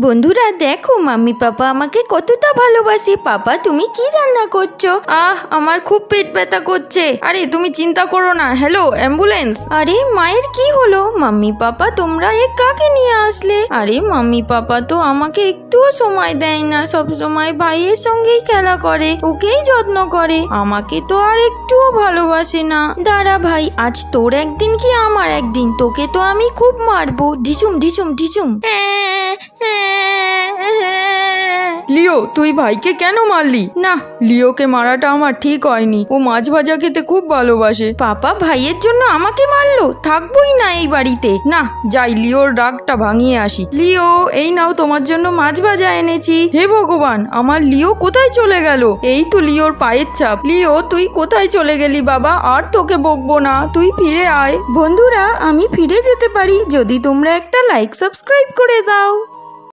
বন্ধুরা দেখো মাম্মি পাপা আমাকে কতটা ভালোবাসে। পাপা তুমি কি রান্না করছো? আমার খুব পেট ব্যথা করছে। আরে তুমি চিন্তা করো না। Hello ambulance. আরে মায়ের কি হলো? মাম্মি পাপা তোমরা কাকে নিয়ে আসলে? আরে মাম্মি পাপা তো আমাকে একটুও সময় দেয় না, সব সময় ভাইয়ের সঙ্গেই খেলা করে, ওকেই যত্ন করে, আমাকে তো আর একটুও ভালোবাসে না। দাঁড়া ভাই, আজ তোর একদিন কি আমার একদিন, তোকে তো আমি খুব মারবো। ঢিসুম ঢিসুম ঢিসুম। লিও তুই ভাইকে কেন মারলি? না, লিওকে মারাটা আমার ঠিক হয়নি। ও মাছ ভাজা খেতে খুব ভালোবাসে। পাপা ভাইয়ের জন্য আমাকে মারলো? থাকবোই না এই বাড়িতে। না, যাই লিওর রাগটা ভাঙিয়ে আসি। লিও এই নাও তোমার জন্য মাছ ভাজা এনেছি। হে ভগবান, আমার লিও কোথায় চলে গেল? এই তো লিওর পায়ের ছাপ। লিও তুই কোথায় চলে গেলি বাবা? আর তোকে বকবো না, তুই ফিরে আয়। বন্ধুরা আমি ফিরে যেতে পারি যদি তোমরা একটা লাইক সাবস্ক্রাইব করে দাও।